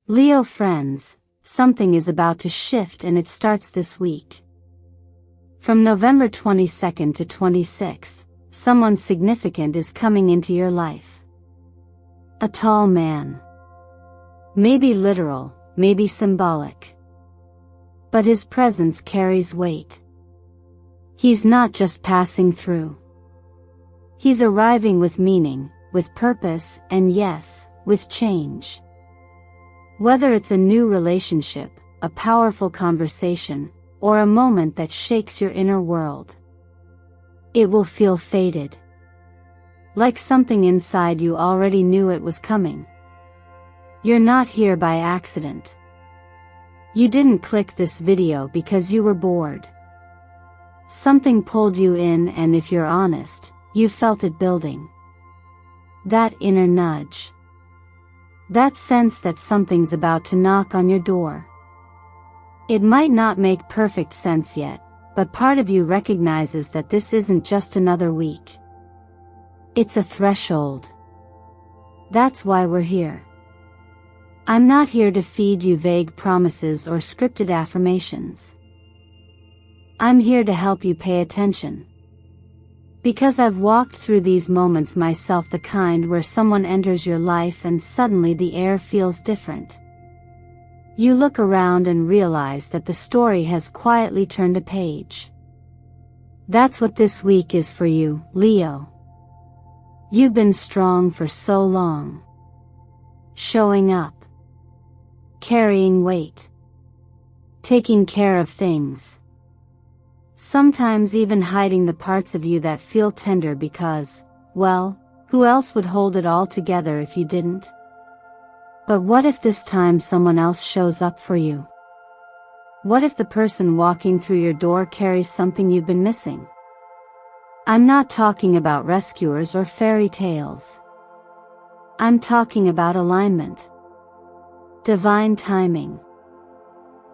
Leo friends, something is about to shift, and it starts this week. From November 22nd to 26th, someone significant is coming into your life. A tall man. Maybe literal, maybe symbolic. But his presence carries weight. He's not just passing through. He's arriving with meaning, with purpose, and yes, with change. Whether it's a new relationship, a powerful conversation, or a moment that shakes your inner world, it will feel fated. Like something inside you already knew it was coming. You're not here by accident. You didn't click this video because you were bored. Something pulled you in, and if you're honest, you felt it building. That inner nudge. That sense that something's about to knock on your door. It might not make perfect sense yet, but part of you recognizes that this isn't just another week. It's a threshold. That's why we're here. I'm not here to feed you vague promises or scripted affirmations. I'm here to help you pay attention. Because I've walked through these moments myself, the kind where someone enters your life and suddenly the air feels different. You look around and realize that the story has quietly turned a page. That's what this week is for you, Leo. You've been strong for so long. Showing up. Carrying weight. Taking care of things. Sometimes even hiding the parts of you that feel tender because, well, who else would hold it all together if you didn't? But what if this time someone else shows up for you? What if the person walking through your door carries something you've been missing? I'm not talking about rescuers or fairy tales. I'm talking about alignment. Divine timing.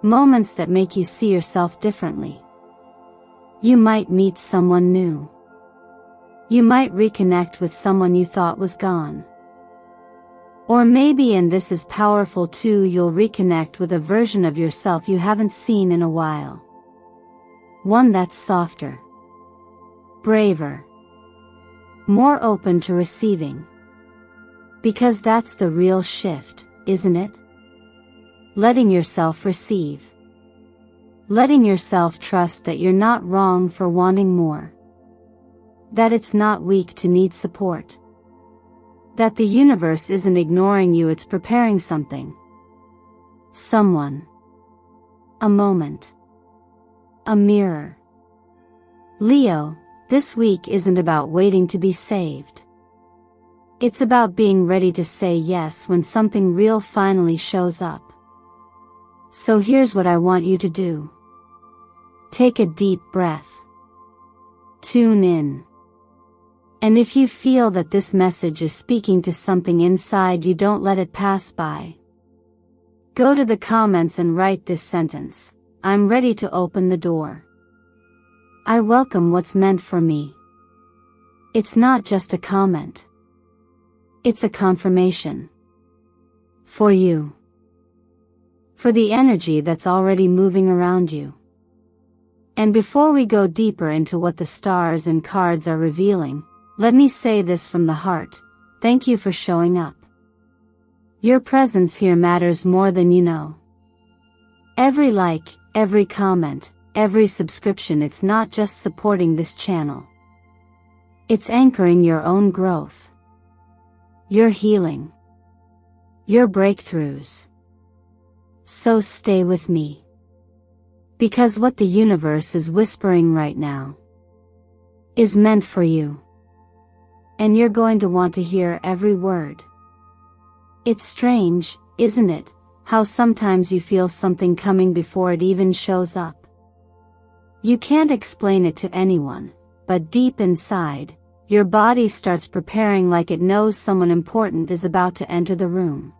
Moments that make you see yourself differently. You might meet someone new. You might reconnect with someone you thought was gone. Or maybe, and this is powerful too, you'll reconnect with a version of yourself you haven't seen in a while. One that's softer. Braver. More open to receiving. Because that's the real shift, isn't it? Letting yourself receive. Letting yourself trust that you're not wrong for wanting more. That it's not weak to need support. That the universe isn't ignoring you, it's preparing something. Someone. A moment. A mirror. Leo, this week isn't about waiting to be saved. It's about being ready to say yes when something real finally shows up. So here's what I want you to do. Take a deep breath. Tune in. And if you feel that this message is speaking to something inside you, don't let it pass by. Go to the comments and write this sentence: I'm ready to open the door. I welcome what's meant for me. It's not just a comment. It's a confirmation. For you. For the energy that's already moving around you. And before we go deeper into what the stars and cards are revealing, let me say this from the heart: thank you for showing up. Your presence here matters more than you know. Every like, every comment, every subscription, it's not just supporting this channel. It's anchoring your own growth. Your healing. Your breakthroughs. So stay with me. Because what the universe is whispering right now is meant for you. And you're going to want to hear every word. It's strange, isn't it, how sometimes you feel something coming before it even shows up. You can't explain it to anyone, but deep inside, your body starts preparing like it knows someone important is about to enter the room.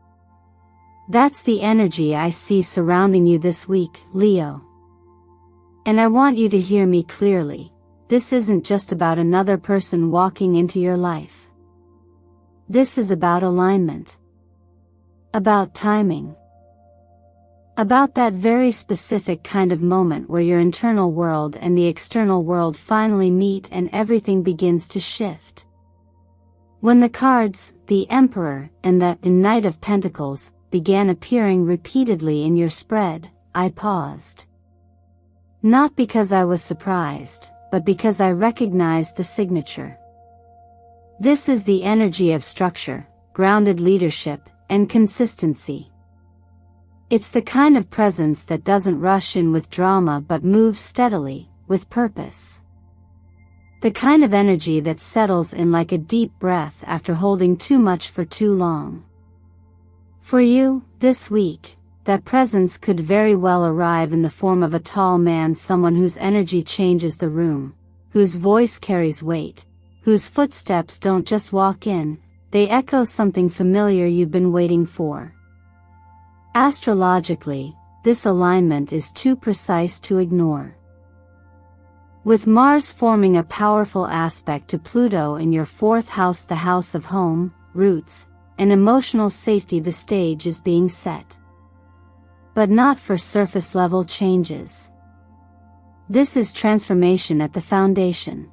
That's the energy I see surrounding you this week, Leo. And I want you to hear me clearly. This isn't just about another person walking into your life. This is about alignment. About timing. About that very specific kind of moment where your internal world and the external world finally meet and everything begins to shift. When the cards, the Emperor and the Knight of Pentacles, began appearing repeatedly in your spread, I paused. Not because I was surprised, but because I recognized the signature. This is the energy of structure, grounded leadership, and consistency. It's the kind of presence that doesn't rush in with drama but moves steadily, with purpose. The kind of energy that settles in like a deep breath after holding too much for too long. For you, this week, that presence could very well arrive in the form of a tall man, someone whose energy changes the room, whose voice carries weight, whose footsteps don't just walk in, they echo something familiar you've been waiting for. Astrologically, this alignment is too precise to ignore. With Mars forming a powerful aspect to Pluto in your fourth house, the house of home, roots, and emotional safety, the stage is being set. But not for surface-level changes. This is transformation at the foundation.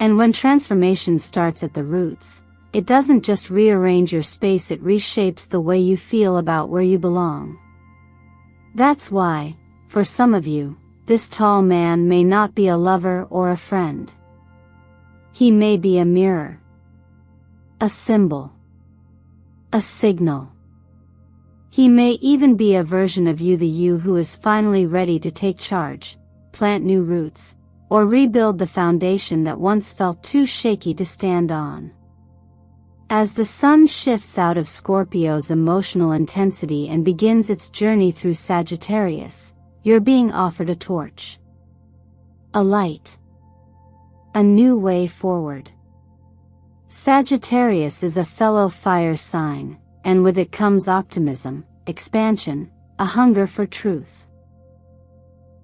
And when transformation starts at the roots, it doesn't just rearrange your space, it reshapes the way you feel about where you belong. That's why, for some of you, this tall man may not be a lover or a friend. He may be a mirror. A symbol. A signal. He may even be a version of you, the you who is finally ready to take charge, plant new roots, or rebuild the foundation that once felt too shaky to stand on. As the sun shifts out of Scorpio's emotional intensity and begins its journey through Sagittarius, you're being offered a torch. A light. A new way forward. Sagittarius is a fellow fire sign, and with it comes optimism, expansion, a hunger for truth.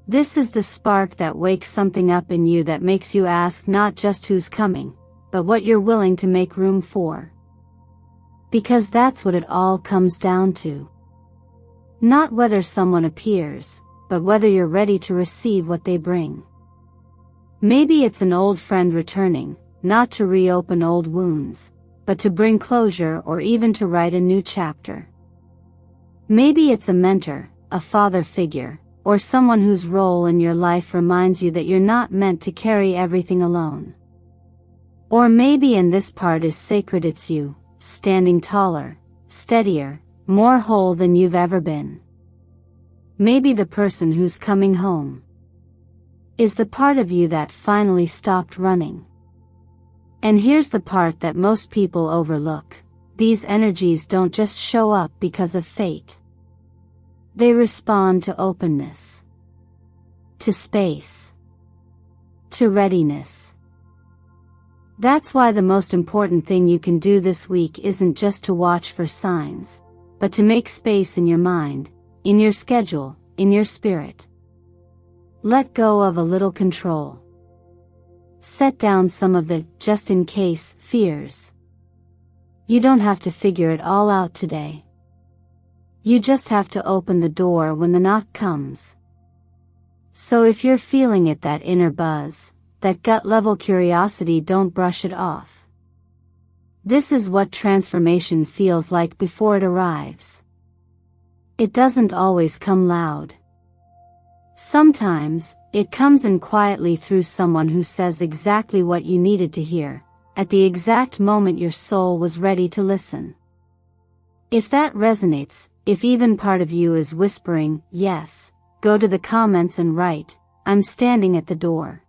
This is the spark that wakes something up in you that makes you ask not just who's coming, but what you're willing to make room for. Because that's what it all comes down to. Not whether someone appears, but whether you're ready to receive what they bring. Maybe it's an old friend returning, not to reopen old wounds, but to bring closure or even to write a new chapter. Maybe it's a mentor, a father figure, or someone whose role in your life reminds you that you're not meant to carry everything alone. Or maybe, and this part is sacred, it's you, standing taller, steadier, more whole than you've ever been. Maybe the person who's coming home is the part of you that finally stopped running. And here's the part that most people overlook. These energies don't just show up because of fate. They respond to openness, to space, to readiness. That's why the most important thing you can do this week isn't just to watch for signs, but to make space in your mind, in your schedule, in your spirit. Let go of a little control. Set down some of the just-in-case fears. You don't have to figure it all out today. You just have to open the door when the knock comes. So if you're feeling it, that inner buzz, that gut-level curiosity, don't brush it off. This is what transformation feels like before it arrives. It doesn't always come loud. Sometimes, it comes in quietly through someone who says exactly what you needed to hear, at the exact moment your soul was ready to listen. If that resonates, if even part of you is whispering, yes, go to the comments and write, I'm standing at the door.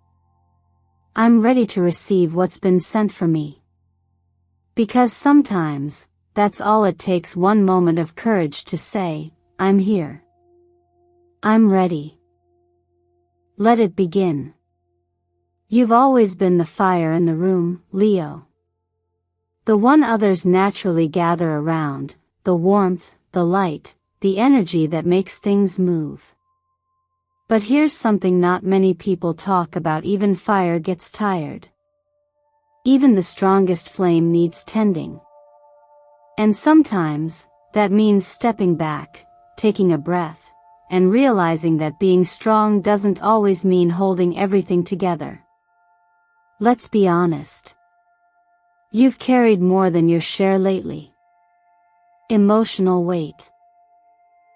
I'm ready to receive what's been sent for me. Because sometimes, that's all it takes, one moment of courage to say, I'm here. I'm ready. Let it begin. You've always been the fire in the room, Leo. The one others naturally gather around, the warmth, the light, the energy that makes things move. But here's something not many people talk about: even fire gets tired. Even the strongest flame needs tending. And sometimes, that means stepping back, taking a breath, and realizing that being strong doesn't always mean holding everything together. Let's be honest. You've carried more than your share lately. Emotional weight.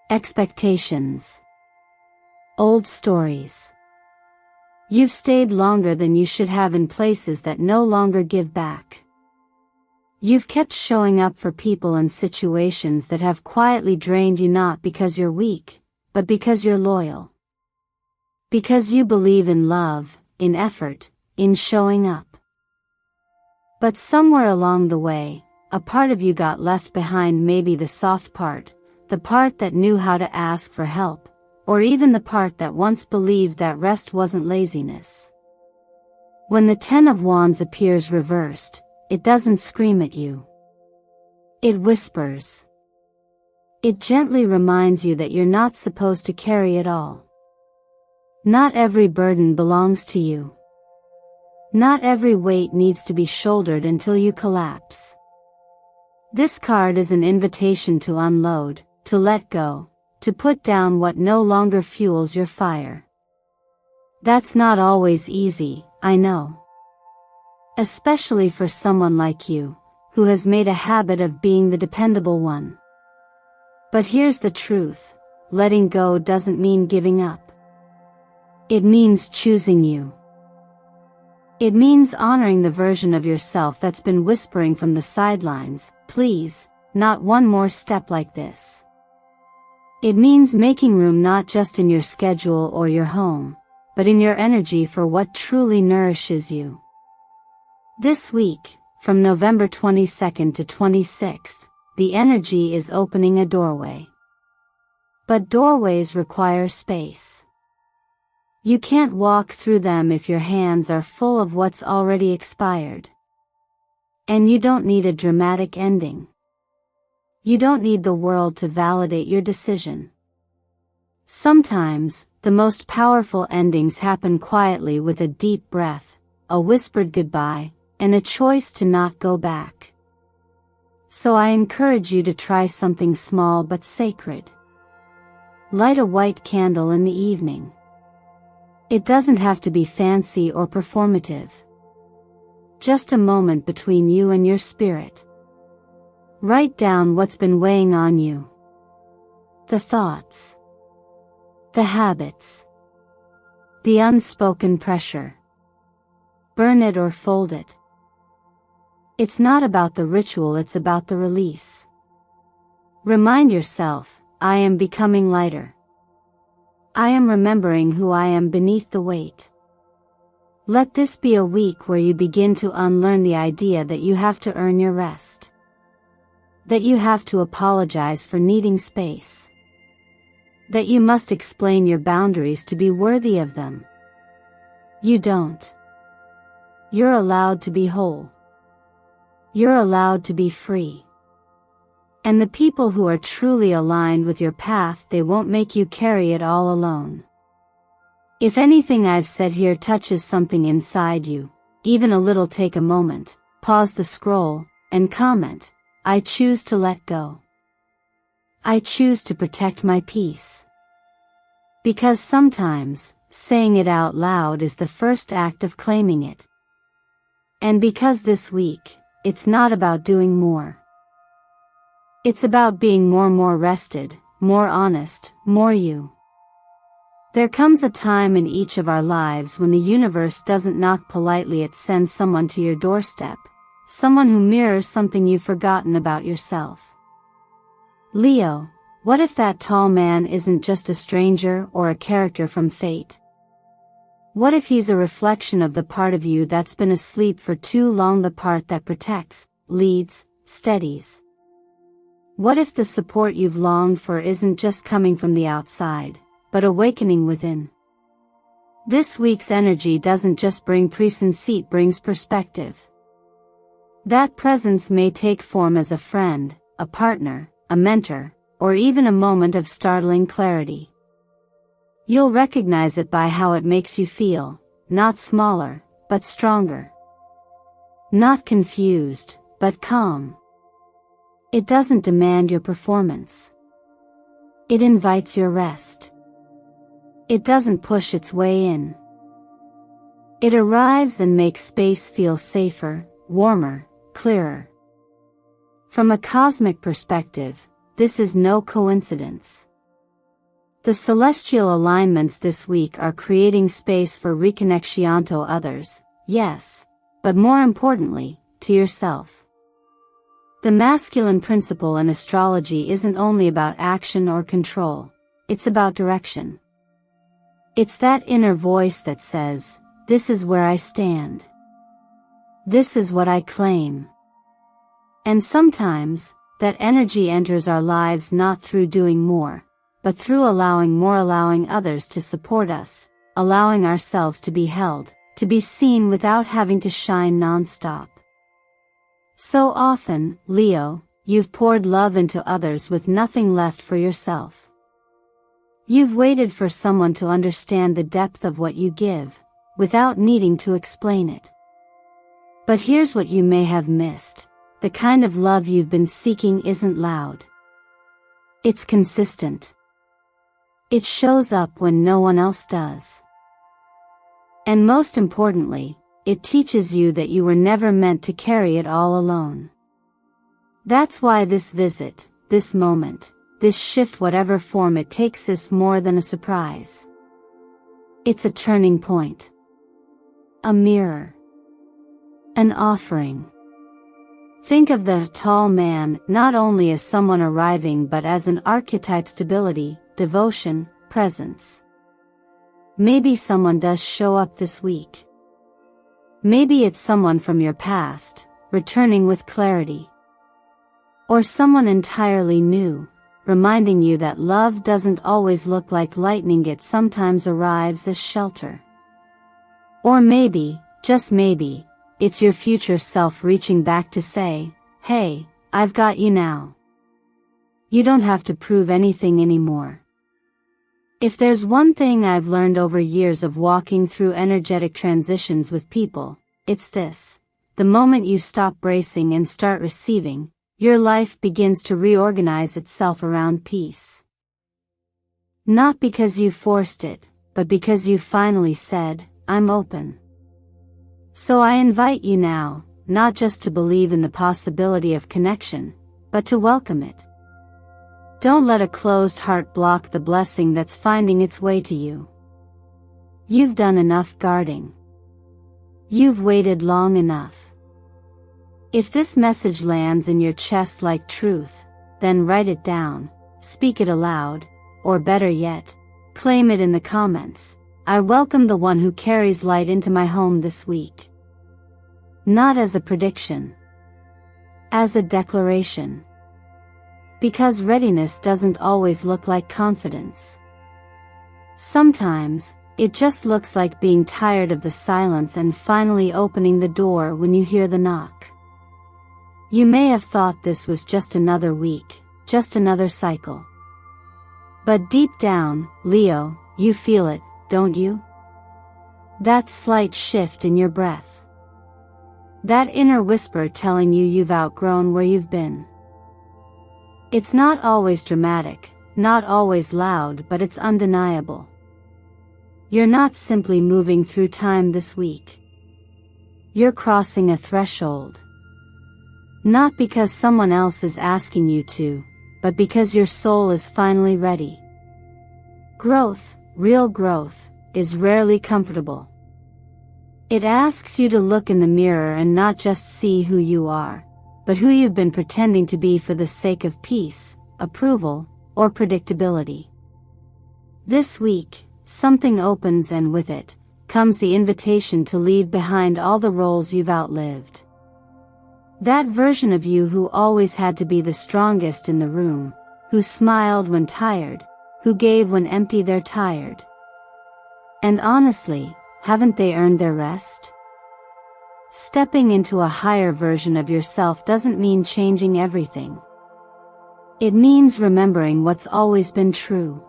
Expectations. Old stories. You've stayed longer than you should have in places that no longer give back. You've kept showing up for people and situations that have quietly drained you, not because you're weak, but because you're loyal. Because you believe in love, in effort, in showing up. But somewhere along the way, a part of you got left behind, maybe the soft part, the part that knew how to ask for help, or even the part that once believed that rest wasn't laziness. When the Ten of Wands appears reversed, it doesn't scream at you. It whispers. It gently reminds you that you're not supposed to carry it all. Not every burden belongs to you. Not every weight needs to be shouldered until you collapse. This card is an invitation to unload, to let go, to put down what no longer fuels your fire. That's not always easy, I know. Especially for someone like you, who has made a habit of being the dependable one. But here's the truth, letting go doesn't mean giving up. It means choosing you. It means honoring the version of yourself that's been whispering from the sidelines, please, not one more step like this. It means making room not just in your schedule or your home, but in your energy for what truly nourishes you. This week, from November 22nd to 26th, the energy is opening a doorway. But doorways require space. You can't walk through them if your hands are full of what's already expired. And you don't need a dramatic ending. You don't need the world to validate your decision. Sometimes, the most powerful endings happen quietly, with a deep breath, a whispered goodbye, and a choice to not go back. So I encourage you to try something small but sacred. Light a white candle in the evening. It doesn't have to be fancy or performative. Just a moment between you and your spirit. Write down what's been weighing on you. The thoughts. The habits. The unspoken pressure. Burn it or fold it. It's not about the ritual, it's about the release. Remind yourself, I am becoming lighter. I am remembering who I am beneath the weight. Let this be a week where you begin to unlearn the idea that you have to earn your rest. That you have to apologize for needing space. That you must explain your boundaries to be worthy of them. You don't. You're allowed to be whole. You're allowed to be free. And the people who are truly aligned with your path, they won't make you carry it all alone. If anything I've said here touches something inside you, even a little, take a moment, pause the scroll, and comment, I choose to let go. I choose to protect my peace. Because sometimes, saying it out loud is the first act of claiming it. And because this week, it's not about doing more. It's about being more rested, more honest, more you. There comes a time in each of our lives when the universe doesn't knock politely, it sends someone to your doorstep, someone who mirrors something you've forgotten about yourself. Leo, what if that tall man isn't just a stranger or a character from fate? What if he's a reflection of the part of you that's been asleep for too long, the part that protects, leads, steadies? What if the support you've longed for isn't just coming from the outside, but awakening within? This week's energy doesn't just bring presence, it brings perspective. That presence may take form as a friend, a partner, a mentor, or even a moment of startling clarity. You'll recognize it by how it makes you feel, not smaller, but stronger. Not confused, but calm. It doesn't demand your performance. It invites your rest. It doesn't push its way in. It arrives and makes space feel safer, warmer, clearer. From a cosmic perspective, this is no coincidence. The celestial alignments this week are creating space for reconnection to others, yes, but more importantly, to yourself. The masculine principle in astrology isn't only about action or control, it's about direction. It's that inner voice that says, "This is where I stand. This is what I claim." And sometimes, that energy enters our lives not through doing more, but through allowing more, allowing others to support us, allowing ourselves to be held, to be seen without having to shine non-stop. So often, Leo, you've poured love into others with nothing left for yourself. You've waited for someone to understand the depth of what you give, without needing to explain it. But here's what you may have missed. The kind of love you've been seeking isn't loud. It's consistent. It shows up when no one else does. And most importantly, it teaches you that you were never meant to carry it all alone. That's why this visit, this moment, this shift, whatever form it takes, is more than a surprise. It's a turning point. A mirror. An offering. Think of the tall man not only as someone arriving but as an archetype: stability, devotion, presence. Maybe someone does show up this week. Maybe it's someone from your past, returning with clarity. Or someone entirely new, reminding you that love doesn't always look like lightning, it sometimes arrives as shelter. Or maybe, just maybe, it's your future self reaching back to say, "Hey, I've got you now. You don't have to prove anything anymore." If there's one thing I've learned over years of walking through energetic transitions with people, it's this: the moment you stop bracing and start receiving, your life begins to reorganize itself around peace. Not because you forced it, but because you finally said, "I'm open." So I invite you now, not just to believe in the possibility of connection, but to welcome it. Don't let a closed heart block the blessing that's finding its way to you. You've done enough guarding. You've waited long enough. If this message lands in your chest like truth, then write it down, speak it aloud, or better yet, claim it in the comments. I welcome the one who carries light into my home this week. Not as a prediction. As a declaration. Because readiness doesn't always look like confidence. Sometimes, it just looks like being tired of the silence and finally opening the door when you hear the knock. You may have thought this was just another week, just another cycle. But deep down, Leo, you feel it, don't you? That slight shift in your breath. That inner whisper telling you you've outgrown where you've been. It's not always dramatic, not always loud, but it's undeniable. You're not simply moving through time this week. You're crossing a threshold. Not because someone else is asking you to, but because your soul is finally ready. Growth, real growth, is rarely comfortable. It asks you to look in the mirror and not just see who you are, but who you've been pretending to be for the sake of peace, approval, or predictability. This week, something opens, and with it, comes the invitation to leave behind all the roles you've outlived. That version of you who always had to be the strongest in the room, who smiled when tired, who gave when empty. They're tired. And honestly, haven't they earned their rest? Stepping into a higher version of yourself doesn't mean changing everything. It means remembering what's always been true.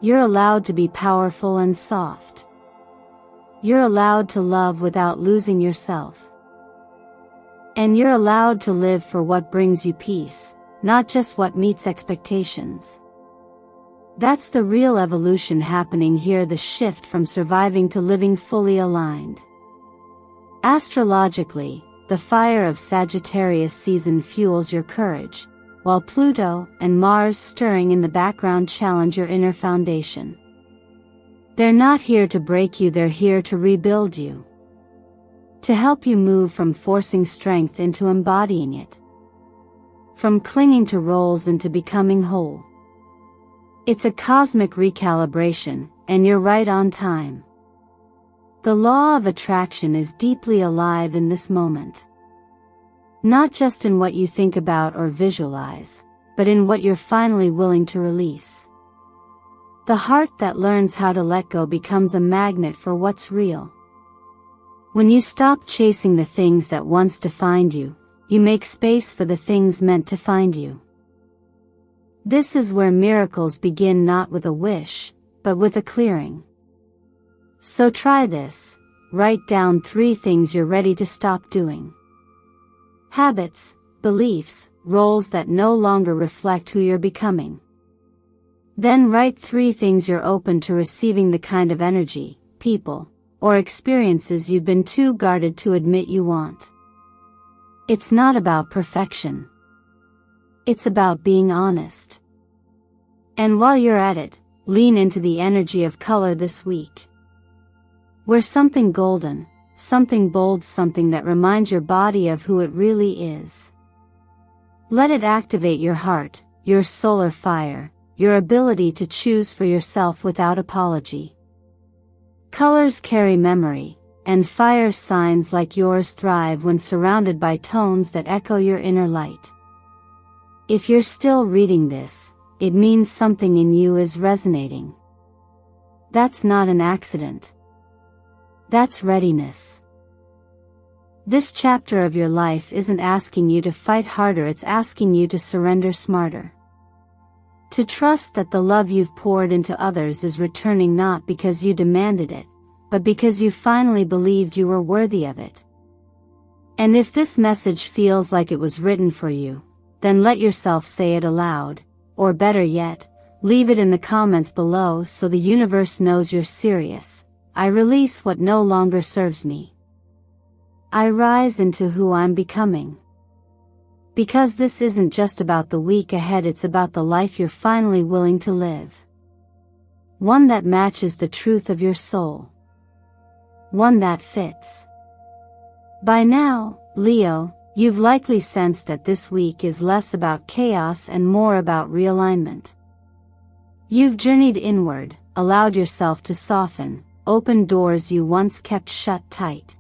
You're allowed to be powerful and soft. You're allowed to love without losing yourself. And you're allowed to live for what brings you peace, not just what meets expectations. That's the real evolution happening here, the shift from surviving to living fully aligned. Astrologically, the fire of Sagittarius season fuels your courage, while Pluto and Mars stirring in the background challenge your inner foundation. They're not here to break you, they're here to rebuild you. To help you move from forcing strength into embodying it. From clinging to roles into becoming whole. It's a cosmic recalibration, and you're right on time. The law of attraction is deeply alive in this moment. Not just in what you think about or visualize, but in what you're finally willing to release. The heart that learns how to let go becomes a magnet for what's real. When you stop chasing the things that once defined you, you make space for the things meant to find you. This is where miracles begin, not with a wish, but with a clearing. So try this. Write down 3 things you're ready to stop doing. Habits, beliefs, roles that no longer reflect who you're becoming. Then write 3 things you're open to receiving, the kind of energy, people, or experiences you've been too guarded to admit you want. It's not about perfection. It's about being honest. And while you're at it, lean into the energy of color this week. Wear something golden, something bold, something that reminds your body of who it really is. Let it activate your heart, your solar fire, your ability to choose for yourself without apology. Colors carry memory, and fire signs like yours thrive when surrounded by tones that echo your inner light. If you're still reading this, it means something in you is resonating. That's not an accident. That's readiness. This chapter of your life isn't asking you to fight harder, it's asking you to surrender smarter. To trust that the love you've poured into others is returning, not because you demanded it, but because you finally believed you were worthy of it. And if this message feels like it was written for you, then let yourself say it aloud, or better yet, leave it in the comments below so the universe knows you're serious. I release what no longer serves me. I rise into who I'm becoming. Because this isn't just about the week ahead, it's about the life you're finally willing to live. One that matches the truth of your soul. One that fits. By now, Leo, you've likely sensed that this week is less about chaos and more about realignment. You've journeyed inward, allowed yourself to soften, open doors you once kept shut tight.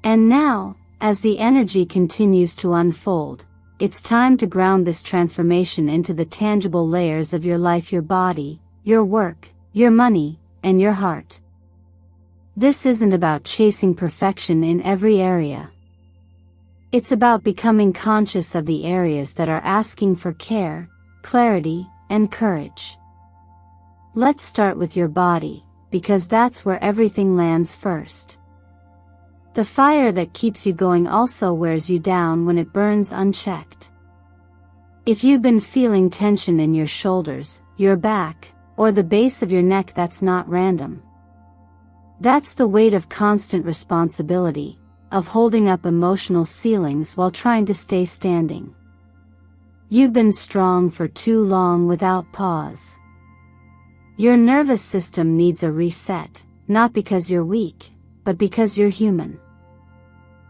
And now, as the energy continues to unfold, it's time to ground this transformation into the tangible layers of your life, your body, your work, your money, and your heart. This isn't about chasing perfection in every area. It's about becoming conscious of the areas that are asking for care, clarity, and courage. Let's start with your body, because that's where everything lands first. The fire that keeps you going also wears you down when it burns unchecked. If you've been feeling tension in your shoulders, your back, or the base of your neck, that's not random. That's the weight of constant responsibility, of holding up emotional ceilings while trying to stay standing. You've been strong for too long without pause. Your nervous system needs a reset, not because you're weak, but because you're human.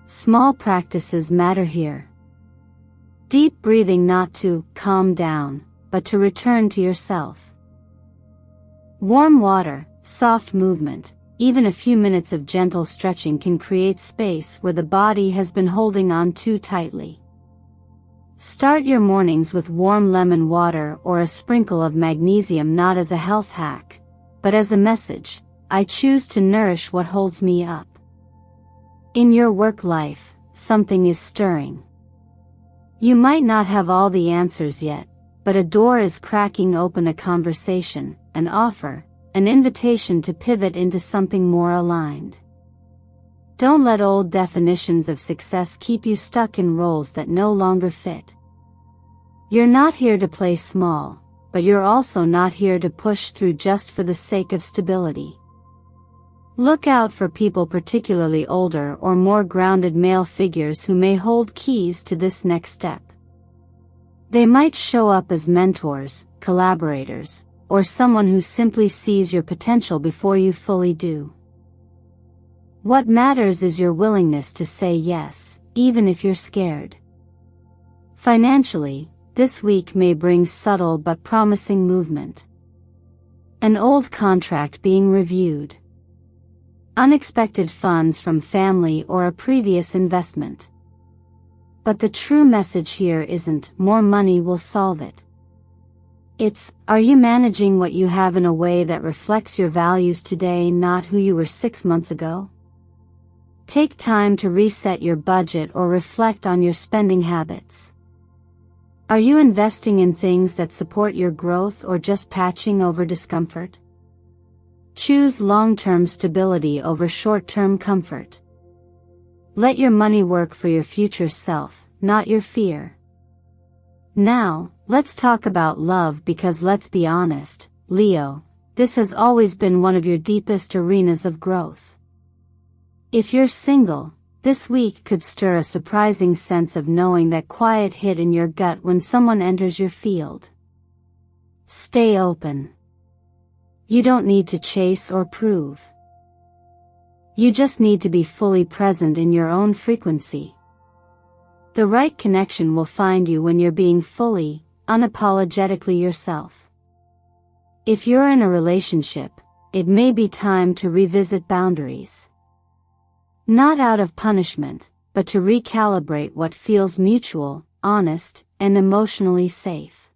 Small practices matter here. Deep breathing, not to calm down, but to return to yourself. Warm water, soft movement, even a few minutes of gentle stretching can create space where the body has been holding on too tightly. Start your mornings with warm lemon water or a sprinkle of magnesium, not as a health hack, but as a message: I choose to nourish what holds me up. In your work life, something is stirring. You might not have all the answers yet, but a door is cracking open, a conversation, an offer, an invitation to pivot into something more aligned. Don't let old definitions of success keep you stuck in roles that no longer fit. You're not here to play small, but you're also not here to push through just for the sake of stability. Look out for people, particularly older or more grounded male figures, who may hold keys to this next step. They might show up as mentors, collaborators, or someone who simply sees your potential before you fully do. What matters is your willingness to say yes, even if you're scared. Financially, this week may bring subtle but promising movement. An old contract being reviewed. Unexpected funds from family or a previous investment. But the true message here isn't more money will solve it. It's, are you managing what you have in a way that reflects your values today, not who you were 6 months ago? Take time to reset your budget or reflect on your spending habits. Are you investing in things that support your growth or just patching over discomfort? Choose long-term stability over short-term comfort. Let your money work for your future self, not your fear. Now, let's talk about love, because let's be honest, Leo, this has always been one of your deepest arenas of growth. If you're single, this week could stir a surprising sense of knowing, that quiet hit in your gut when someone enters your field. Stay open. You don't need to chase or prove. You just need to be fully present in your own frequency. The right connection will find you when you're being fully, unapologetically yourself. If you're in a relationship, it may be time to revisit boundaries. Not out of punishment, but to recalibrate what feels mutual, honest, and emotionally safe.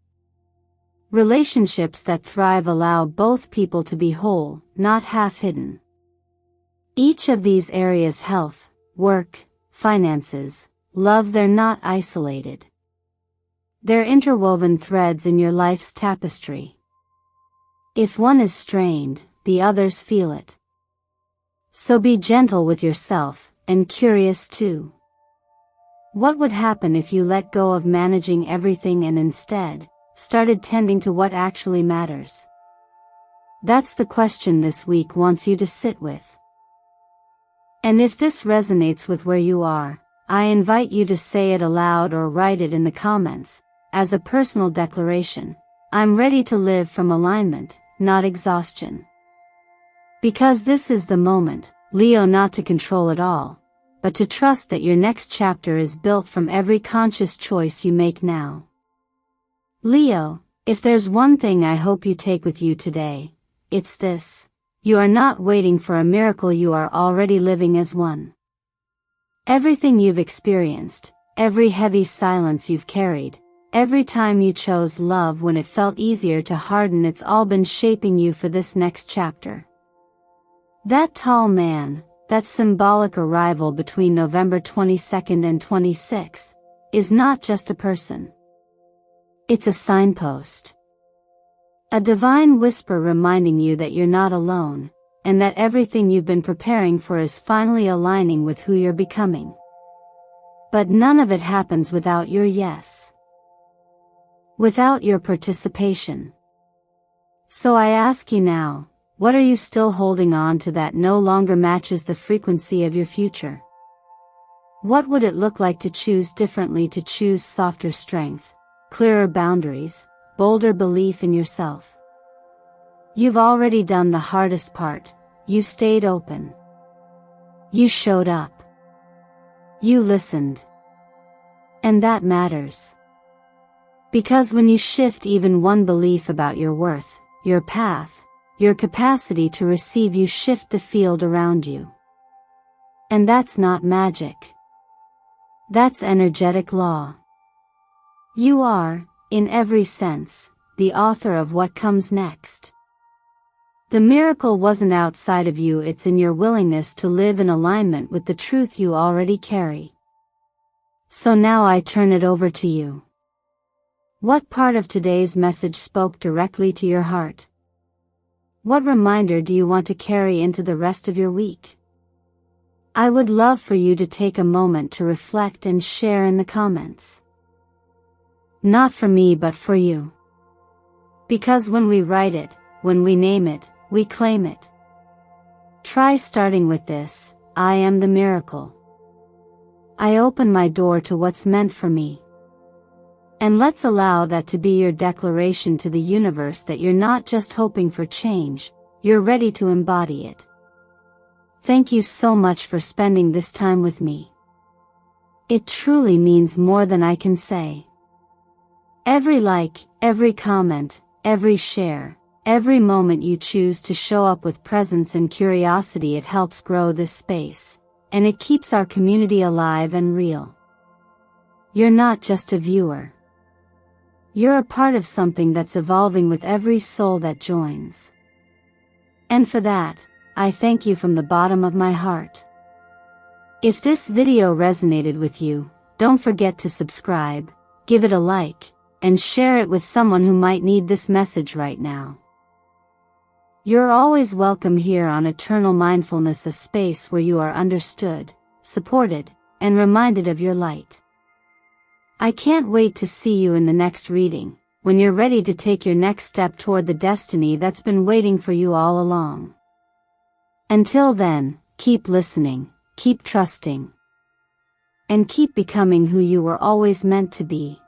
Relationships that thrive allow both people to be whole, not half-hidden. Each of these areas, health, work, finances, love, they're not isolated. They're interwoven threads in your life's tapestry. If one is strained, the others feel it. So be gentle with yourself, and curious too. What would happen if you let go of managing everything and instead started tending to what actually matters? That's the question this week wants you to sit with. And if this resonates with where you are, I invite you to say it aloud or write it in the comments, as a personal declaration. I'm ready to live from alignment, not exhaustion. Because this is the moment, Leo, not to control it all, but to trust that your next chapter is built from every conscious choice you make now. Leo, if there's one thing I hope you take with you today, it's this: you are not waiting for a miracle, you are already living as one. Everything you've experienced, every heavy silence you've carried, every time you chose love when it felt easier to harden, it's all been shaping you for this next chapter. That tall man, that symbolic arrival between November 22nd and 26th, is not just a person. It's a signpost. A divine whisper reminding you that you're not alone, and that everything you've been preparing for is finally aligning with who you're becoming. But none of it happens without your yes. Without your participation. So I ask you now, what are you still holding on to that no longer matches the frequency of your future? What would it look like to choose differently, to choose softer strength, clearer boundaries, bolder belief in yourself? You've already done the hardest part. You stayed open. You showed up. You listened. And that matters. Because when you shift even one belief about your worth, your path, your capacity to receive, you shift the field around you. And that's not magic. That's energetic law. You are, in every sense, the author of what comes next. The miracle wasn't outside of you, it's in your willingness to live in alignment with the truth you already carry. So now I turn it over to you. What part of today's message spoke directly to your heart? What reminder do you want to carry into the rest of your week? I would love for you to take a moment to reflect and share in the comments. Not for me, but for you. Because when we write it, when we name it, we claim it. Try starting with this: I am the miracle. I open my door to what's meant for me. And let's allow that to be your declaration to the universe that you're not just hoping for change, you're ready to embody it. Thank you so much for spending this time with me. It truly means more than I can say. Every like, every comment, every share, every moment you choose to show up with presence and curiosity, it helps grow this space, and it keeps our community alive and real. You're not just a viewer. You're a part of something that's evolving with every soul that joins. And for that, I thank you from the bottom of my heart. If this video resonated with you, don't forget to subscribe, give it a like, and share it with someone who might need this message right now. You're always welcome here on Eternal Mindfulness, a space where you are understood, supported, and reminded of your light. I can't wait to see you in the next reading, when you're ready to take your next step toward the destiny that's been waiting for you all along. Until then, keep listening, keep trusting, and keep becoming who you were always meant to be.